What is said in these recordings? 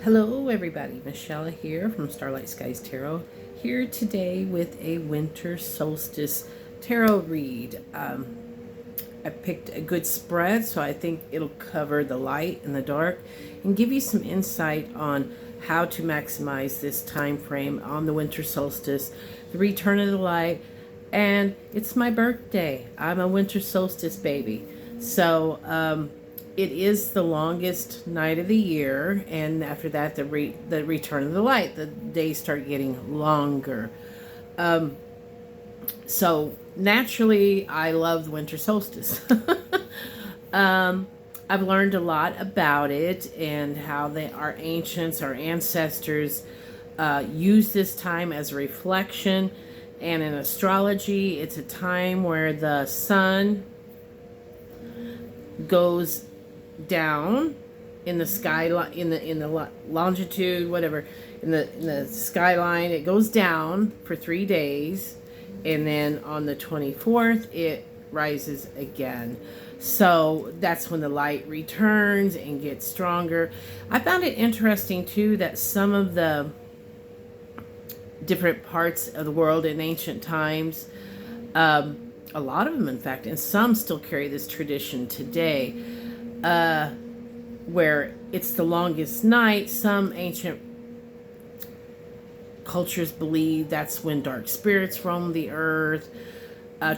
Hello everybody, Michelle here from Starlight Skies Tarot, here today with a winter solstice tarot read. I picked a good spread, so I think it'll cover the light and the dark and give you some insight on how to maximize this time frame on the winter solstice, the return of the light, and it's my birthday. I'm a winter solstice baby. So, it is the longest night of the year, and after that, the return of the light. The days start getting longer. So naturally, I love the winter solstice. I've learned a lot about it and how our ancients, our ancestors, use this time as a reflection. And in astrology, it's a time where the sun goes down in the skyline, in the longitude, whatever, in the skyline. It goes down for 3 days, and then on the 24th it rises again. So that's when the light returns and gets stronger. I found it interesting too that some of the different parts of the world in ancient times, a lot of them in fact, and some still carry this tradition today, where it's the longest night. Some ancient cultures believe that's when dark spirits roam the earth.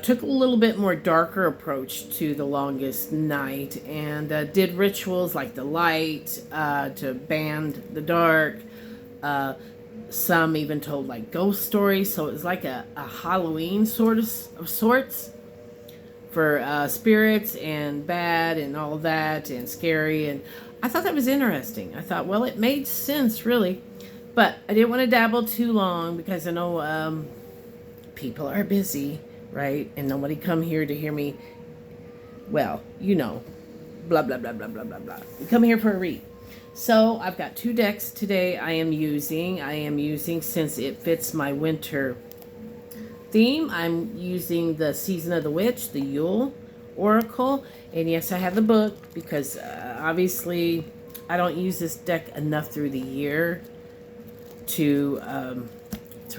Took a little bit more darker approach to the longest night, and did rituals like the light to ban the dark. Some even told like ghost stories, so it was like a Halloween of sorts for spirits and bad and all of that and scary. And I thought that was interesting. I thought, well, it made sense really, but I didn't want to dabble too long because I know people are busy, right? And nobody come here to hear me, well, you know, blah blah blah blah blah blah blah. We come here for a read. So I've got 2 decks today I am using since it fits my winter theme. I'm using the Season of the Witch, the Yule Oracle, and yes, I have the book because obviously I don't use this deck enough through the year to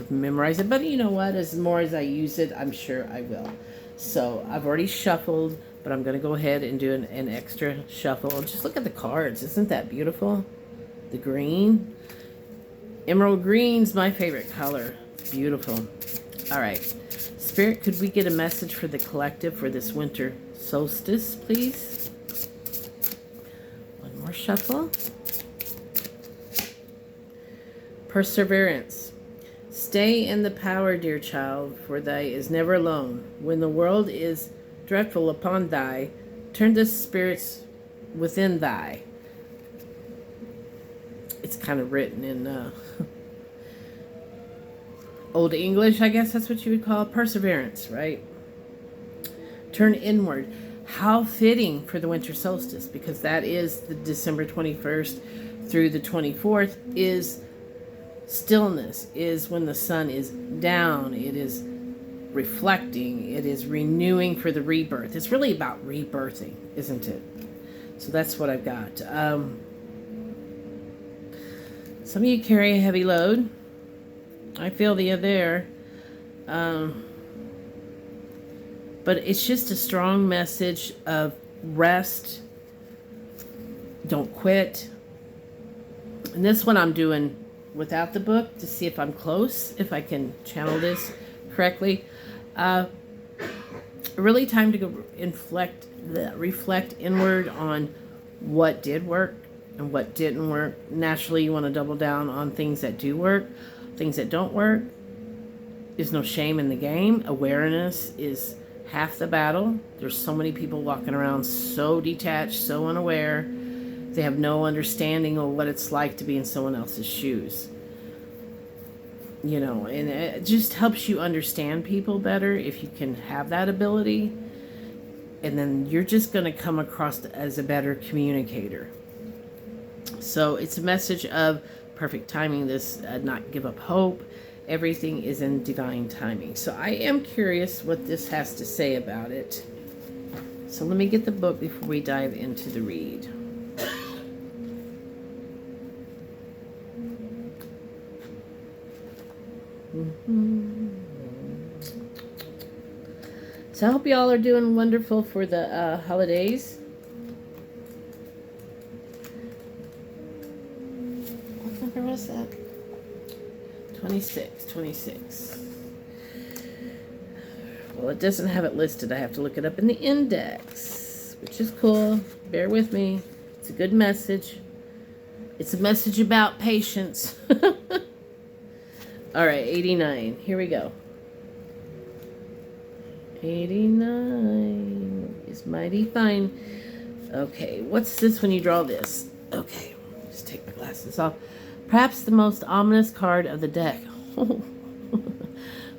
memorize it, but you know what, as more as I use it, I'm sure I will. So I've already shuffled, but I'm going to go ahead and do an extra shuffle. Just look at the cards. Isn't that beautiful? The green. Emerald green's my favorite color. It's beautiful. All right. Spirit, could we get a message for the collective for this winter solstice, please? One more shuffle. Perseverance. Stay in the power, dear child, for thy is never alone. When the world is dreadful upon thy, turn the spirits within thy. It's kind of written in Old English, I guess that's what you would call perseverance, right? Turn inward. How fitting for the winter solstice, because that is the December 21st through the 24th is stillness, is when the sun is down. It is reflecting. It is renewing for the rebirth. It's really about rebirthing, isn't it? So that's what I've got. Some of you carry a heavy load. I feel you there. But it's just a strong message of rest. Don't quit. And this one I'm doing without the book to see if I'm close, if I can channel this correctly. Really time to go reflect inward on what did work and what didn't work. Naturally, you want to double down on things that do work. Things that don't work, there's no shame in the game. Awareness is half the battle. There's so many people walking around so detached, so unaware. They have no understanding of what it's like to be in someone else's shoes. You know, and it just helps you understand people better if you can have that ability. And then you're just going to come across as a better communicator. So it's a message of perfect timing, this not give up hope. Everything is in divine timing. So I am curious what this has to say about it. So let me get the book before we dive into the read. So I hope y'all are doing wonderful for the holidays. What number was that? 26. Well, it doesn't have it listed. I have to look it up in the index, which is cool. Bear with me. It's a good message. It's a message about patience. All right, 89. Here we go. 89 is mighty fine. Okay, what's this when you draw this? Okay, just take my glasses off. Perhaps the most ominous card of the deck.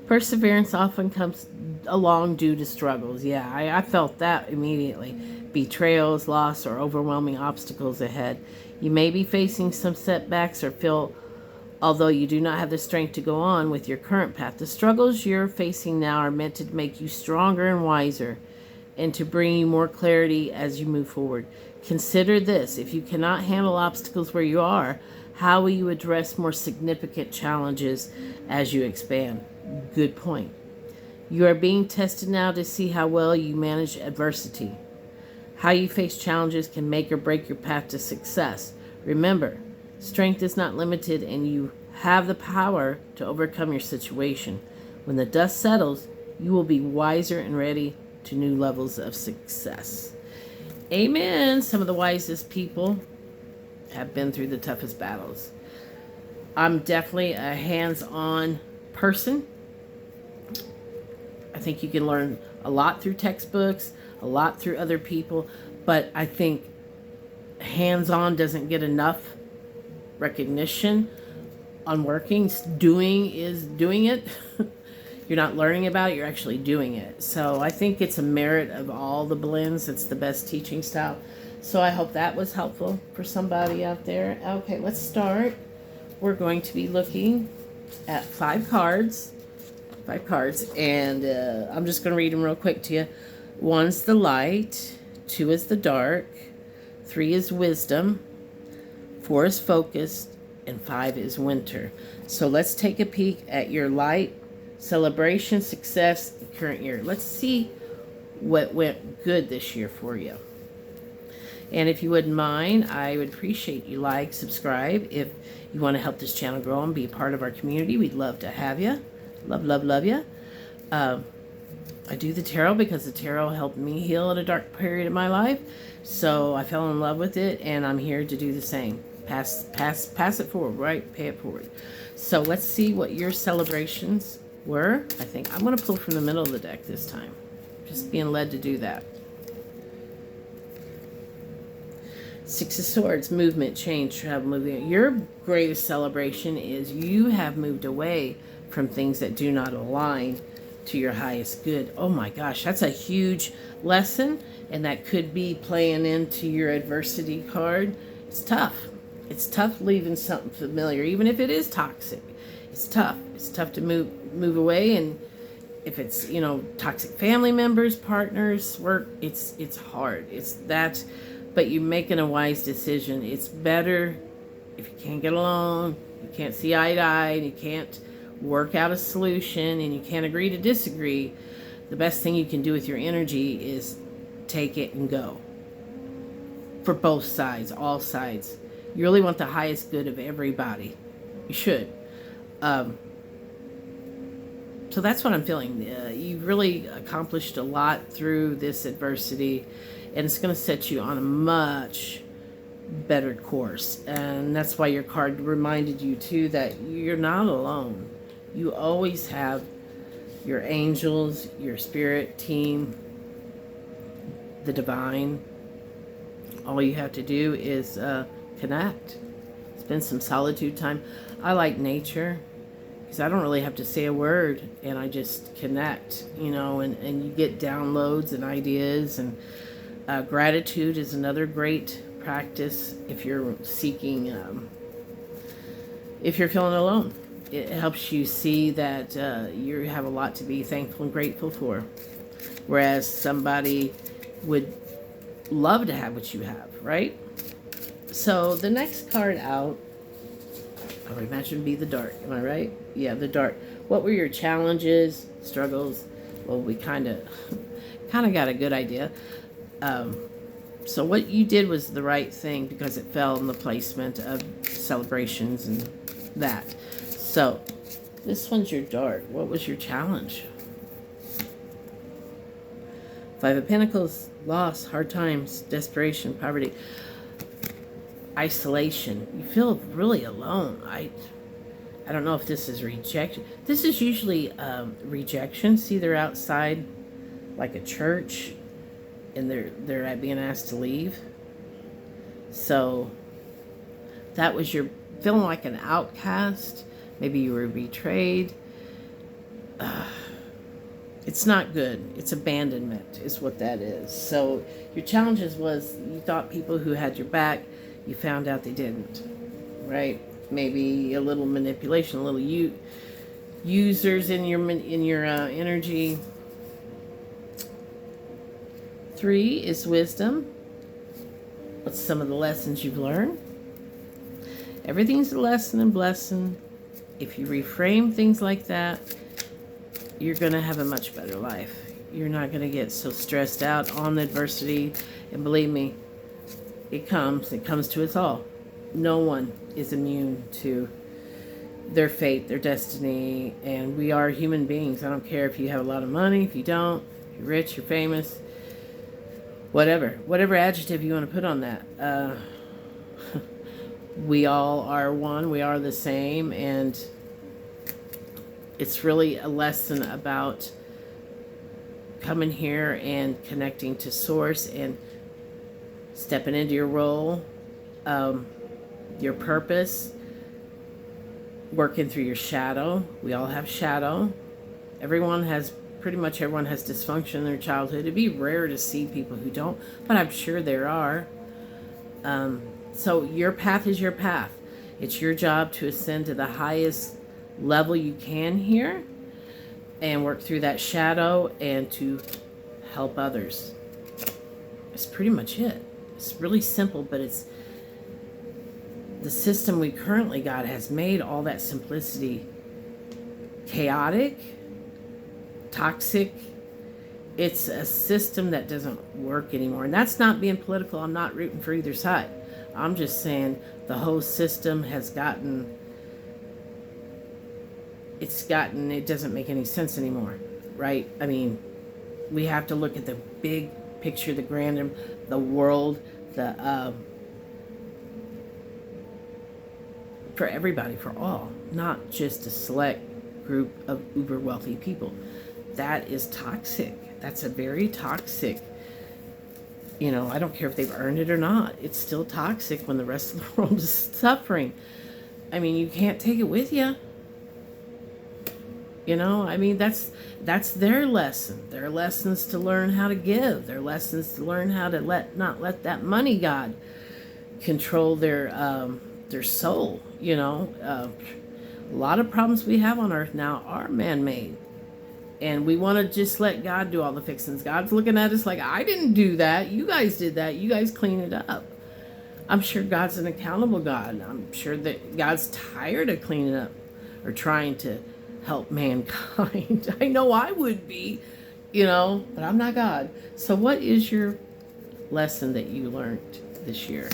Perseverance often comes along due to struggles. Yeah, I felt that immediately. Betrayals, loss, or overwhelming obstacles ahead. You may be facing some setbacks or feel, although you do not have the strength to go on with your current path. The struggles you're facing now are meant to make you stronger and wiser and to bring you more clarity as you move forward. Consider this: if you cannot handle obstacles where you are, how will you address more significant challenges as you expand? Good point. You are being tested now to see how well you manage adversity. How you face challenges can make or break your path to success. Remember, strength is not limited and you have the power to overcome your situation. When the dust settles, you will be wiser and ready to new levels of success. Amen. Some of the wisest people have been through the toughest battles. I'm definitely a hands-on person. I think you can learn a lot through textbooks, a lot through other people, but I think hands-on doesn't get enough recognition on working. Doing is doing it. You're not learning about it, you're actually doing it. So I think it's a merit of all the blends. It's the best teaching style. So I hope that was helpful for somebody out there. Okay, let's start. We're going to be looking at 5 cards. 5 cards, and I'm just going to read them real quick to you. 1's the light, 2 is the dark, 3 is wisdom, 4 is focus, and 5 is winter. So let's take a peek at your light, celebration, success, current year. Let's see what went good this year for you. And if you wouldn't mind, I would appreciate you like, subscribe. If you want to help this channel grow and be a part of our community, we'd love to have you. Love you. I do the tarot because the tarot helped me heal in a dark period of my life. So I fell in love with it, and I'm here to do the same. Pass it forward, right? Pay it forward. So let's see what your celebrations were. I think I'm going to pull from the middle of the deck this time. Just being led to do that. 6 of Swords, movement, change, travel, moving. Your greatest celebration is you have moved away from things that do not align to your highest good. Oh my gosh, that's a huge lesson, and that could be playing into your adversity card. It's tough. It's tough leaving something familiar, even if it is toxic. It's tough. It's tough to move away, and if it's, you know, toxic family members, partners, work, it's hard. It's that, but you're making a wise decision. It's better if you can't get along, you can't see eye to eye, and you can't work out a solution, and you can't agree to disagree. The best thing you can do with your energy is take it and go. For both sides, all sides. You really want the highest good of everybody. You should. So that's what I'm feeling. You've really accomplished a lot through this adversity, and it's going to set you on a much better course. And that's why your card reminded you too that you're not alone. You always have your angels, your spirit team, the divine. All you have to do is connect. Spend some solitude time. I like nature because I don't really have to say a word, and I just connect, you know, and you get downloads and ideas. And gratitude is another great practice if you're seeking, if you're feeling alone. It helps you see that you have a lot to be thankful and grateful for. Whereas somebody would love to have what you have, right? So the next card out, I would imagine it'd be the dark. Am I right? Yeah, the dark. What were your challenges, struggles? Well, we kind of got a good idea. So what you did was the right thing because it fell in the placement of celebrations and that. So this one's your dark. What was your challenge? Five of Pentacles, loss, hard times, desperation, poverty, isolation. You feel really alone. I don't know if this is rejection. This is usually rejection. See, they're outside like a church and they're being asked to leave. So that was your feeling like an outcast. Maybe you were betrayed. It's not good. It's abandonment is what that is. So your challenges was you thought people who had your back, you found out they didn't, right? Maybe a little manipulation, a little users in your energy. 3 is wisdom. What's some of the lessons you've learned? Everything's a lesson and blessing. If you reframe things like that, you're going to have a much better life. You're not going to get so stressed out on the adversity. And believe me, it comes to us all. No one is immune to their fate, their destiny, and we are human beings. I don't care if you have a lot of money, if you don't, if you're rich, you're famous, whatever adjective you want to put on that. We all are one, we are the same, and it's really a lesson about coming here and connecting to Source and stepping into your role, your purpose, working through your shadow. We all have shadow. Pretty much everyone has dysfunction in their childhood. It'd be rare to see people who don't, but I'm sure there are. So your path is your path. It's your job to ascend to the highest level you can here and work through that shadow and to help others. That's pretty much it. It's really simple, but it's the system we currently got has made all that simplicity chaotic, toxic. It's a system that doesn't work anymore. And that's not being political. I'm not rooting for either side. I'm just saying the whole system has it doesn't make any sense anymore, right? I mean, we have to look at the big picture, the grand, the world, for everybody, for all, not just a select group of uber wealthy people. That is toxic. That's a very toxic, I don't care if they've earned it or not. It's still toxic when the rest of the world is suffering. I mean, you can't take it with you. I mean, that's their lesson. Their lessons to learn how to give. Their lessons to learn how to not let that money god control their soul. A lot of problems we have on earth now are man-made. And we want to just let God do all the fixings. God's looking at us like, I didn't do that. You guys did that. You guys clean it up. I'm sure God's an accountable God. I'm sure that God's tired of cleaning up or trying to help mankind. I know I would be, but I'm not God. So what is your lesson that you learned this year?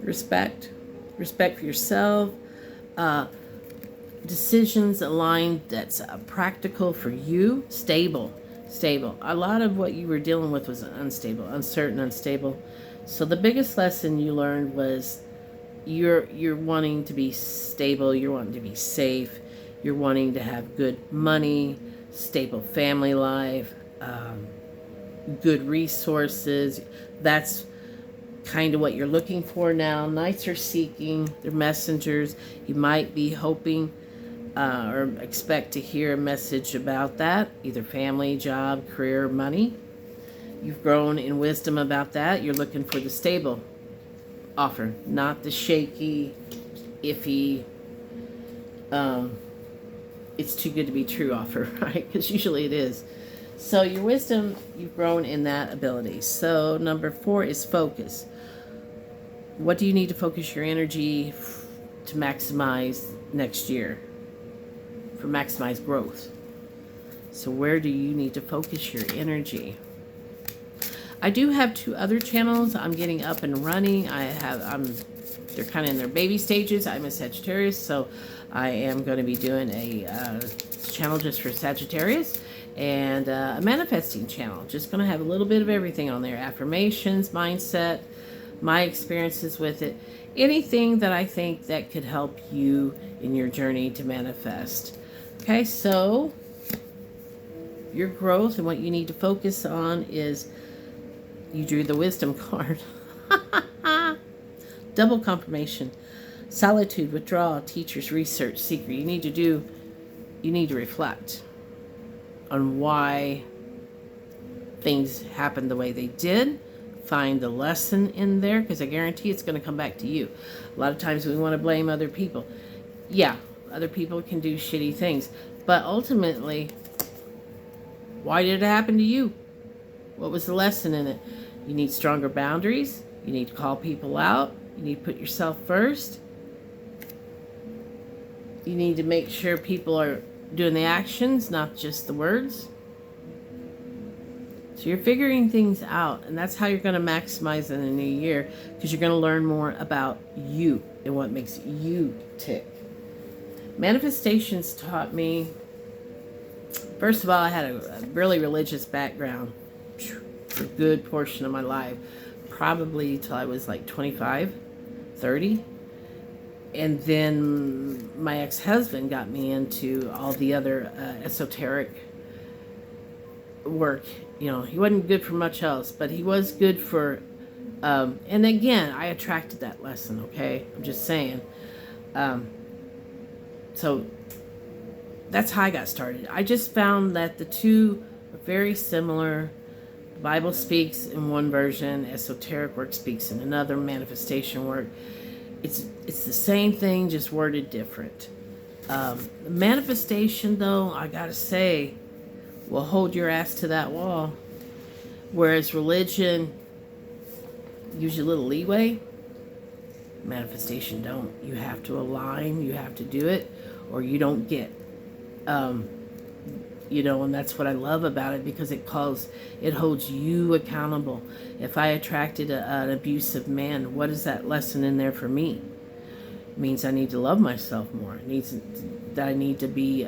Respect for yourself, decisions aligned that's practical for you, stable. A lot of what you were dealing with was unstable, uncertain, unstable. So the biggest lesson you learned was you're wanting to be stable, you're wanting to be safe, you're wanting to have good money, stable family life, good resources. That's kind of what you're looking for now. Knights are seeking, they're messengers. You might be hoping or expect to hear a message about that, either family, job, career, money. You've grown in wisdom about that. You're looking for the stable offer, not the shaky, iffy, it's too good to be true offer, right? Because usually it is. So your wisdom, you've grown in that ability. So number 4 is focus. What do you need to focus your energy to maximize next year? For maximize growth. So where do you need to focus your energy? I do have 2 other channels I'm getting up and running. They're kind of in their baby stages. I'm a Sagittarius, so I am going to be doing a channel just for Sagittarius and a manifesting channel. Just going to have a little bit of everything on there. Affirmations, mindset, my experiences with it. Anything that I think that could help you in your journey to manifest. Okay, so your growth and what you need to focus on is, you drew the wisdom card. Double confirmation. Solitude, withdrawal, teachers, research, seeker. You need to reflect on why things happened the way they did. Find the lesson in there, because I guarantee it's going to come back to you. A lot of times we want to blame other people. Yeah, other people can do shitty things. But ultimately, why did it happen to you? What was the lesson in it? You need stronger boundaries. You need to call people out. You need to put yourself first. You need to make sure people are doing the actions, not just the words. So you're figuring things out, and that's how you're going to maximize in the new year, because you're going to learn more about you and what makes you tick. Manifestations taught me, first of all, I had a really religious background for a good portion of my life, probably till I was like 25, 30. And then my ex-husband got me into all the other esoteric work. You know, he wasn't good for much else, but he was good for, and again, I attracted that lesson, okay? I'm just saying. So that's how I got started. I just found that the two are very similar. The Bible speaks in one version, esoteric work speaks in another, manifestation work. It's the same thing, just worded different. Manifestation, though, I gotta say, will hold your ass to that wall. Whereas religion gives you a little leeway, manifestation don't. You have to align, you have to do it, or you don't get. And that's what I love about it, because it holds you accountable. If I attracted an abusive man, what is that lesson in there for me? It means I need to love myself more. It means that I need to be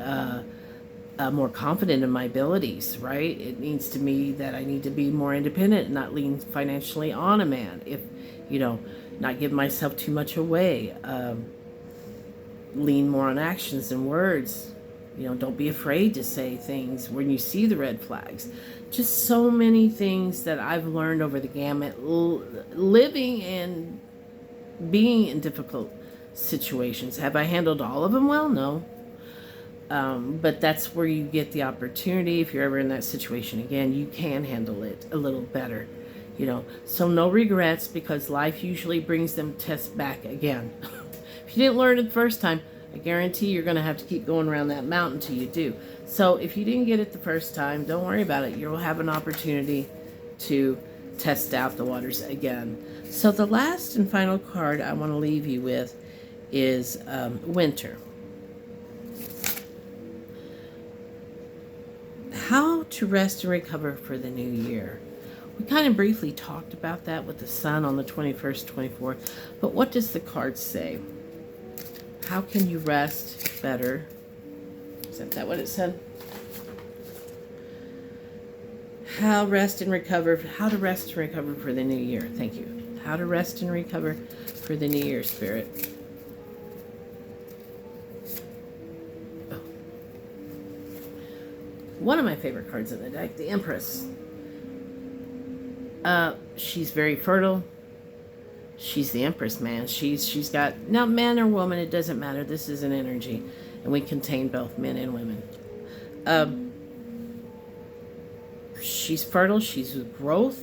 more confident in my abilities, right? It means to me that I need to be more independent and not lean financially on a man. If, not give myself too much away. Lean more on actions than words. Don't be afraid to say things when you see the red flags. Just so many things that I've learned over the gamut, living and being in difficult situations. Have I handled all of them well? No. But that's where you get the opportunity. If you're ever in that situation again, you can handle it a little better. So no regrets, because life usually brings them tests back again. If you didn't learn it the first time, I guarantee you're going to have to keep going around that mountain till you do. So if you didn't get it the first time, don't worry about it. You'll have an opportunity to test out the waters again. So the last and final card I want to leave you with is Winter. How to rest and recover for the new year. We kind of briefly talked about that with the sun on the 21st, 24th. But what does the card say? How can you rest better? Isn't that what it said? How to rest and recover for the new year. Thank you. How to rest and recover for the new year, Spirit. Oh. One of my favorite cards in the deck, the Empress. She's very fertile. She's the Empress, man. She's got, now man or woman, it doesn't matter. This is an energy, and we contain both men and women. She's fertile. She's with growth.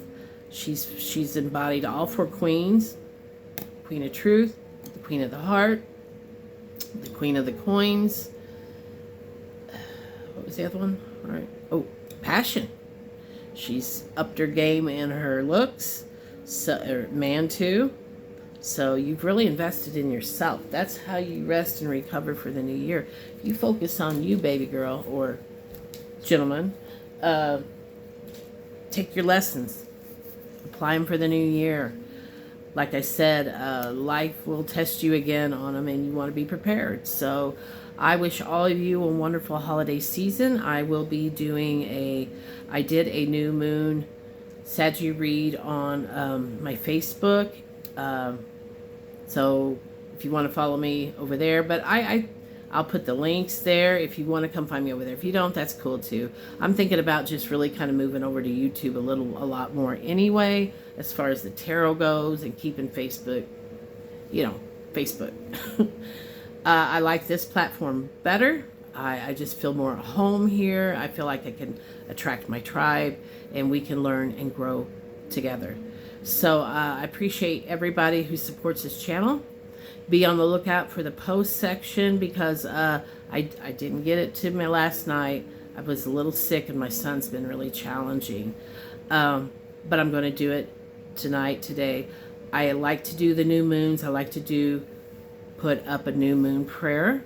She's embodied all 4 queens: Queen of Truth, the Queen of the Heart, the Queen of the Coins. What was the other one? All right. Oh, Passion. She's upped her game in her looks. So, man too. So you've really invested in yourself. That's how you rest and recover for the new year. You focus on you, baby girl or gentleman. Take your lessons, apply them for the new year. Like I said, life will test you again on them, and you want to be prepared. So I wish all of you a wonderful holiday season. I will be doing I did a new moon Saggy read on my Facebook. So if you want to follow me over there, but I'll put the links there if you want to come find me over there. If you don't, that's cool too. I'm thinking about just really kind of moving over to YouTube a lot more anyway, as far as the tarot goes, and keeping Facebook, Facebook. I like this platform better. I just feel more at home here. I feel like I can attract my tribe, and we can learn and grow together. So I appreciate everybody who supports this channel. Be on the lookout for the post section, because I didn't get it to me last night. I was a little sick, and my son's been really challenging. But I'm going to do it today. I like to do the new moons. I like to put up a new moon prayer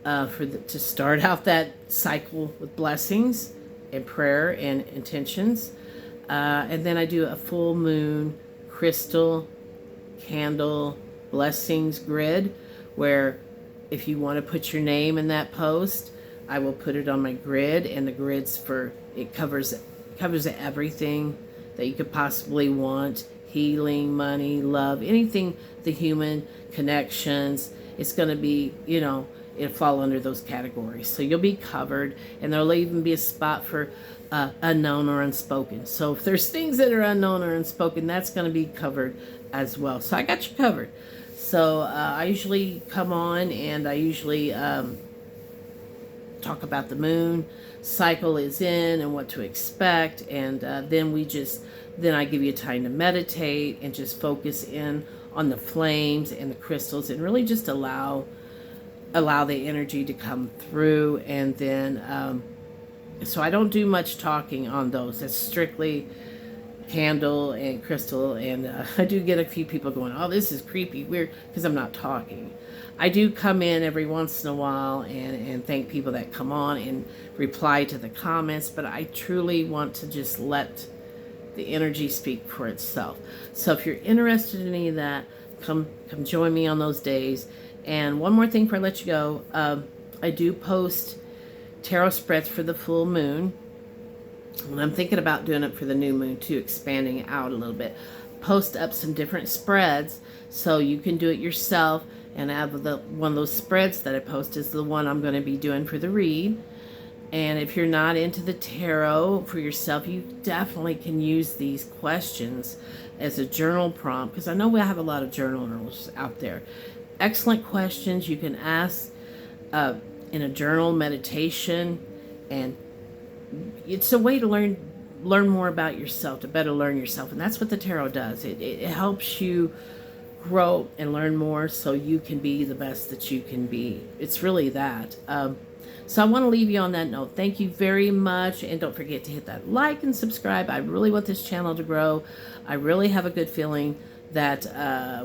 to start out that cycle with blessings and prayer and intentions. And then I do a full moon crystal candle blessings grid, where if you want to put your name in that post, I will put it on my grid, and the grid's it covers everything that you could possibly want: healing, money, love, anything, the human connections. It's going to be, it'll fall under those categories. So you'll be covered, and there'll even be a spot for unknown or unspoken. So if there's things that are unknown or unspoken, that's going to be covered as well. So I got you covered. So I usually come on, and I usually talk about the moon cycle is in and what to expect, and then I give you time to meditate and just focus in on the flames and the crystals, and really just allow the energy to come through. And then so I don't do much talking on those. That's strictly candle and crystal, and I do get a few people going, oh, this is creepy, weird, because I'm not talking. I do come in every once in a while and thank people that come on and reply to the comments, but I truly want to just let the energy speak for itself. So if you're interested in any of that, come join me on those days. And one more thing before I let you go, I do post tarot spreads for the full moon, and I'm thinking about doing it for the new moon too, expanding it out a little bit. Post up some different spreads so you can do it yourself, and have one of those spreads that I post is the one I'm going to be doing for the read. And if you're not into the tarot for yourself, you definitely can use these questions as a journal prompt, because I know we have a lot of journalers out there. Excellent questions you can ask in a journal meditation, and it's a way to learn more about yourself, to better learn yourself. And that's what the tarot does. It helps you grow and learn more so you can be the best that you can be. It's really that. So I want to leave you on that note. Thank you very much, and don't forget to hit that like and subscribe. I really want this channel to grow. I really have a good feeling that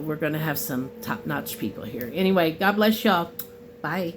we're going to have some top-notch people here. Anyway, God bless y'all. Bye.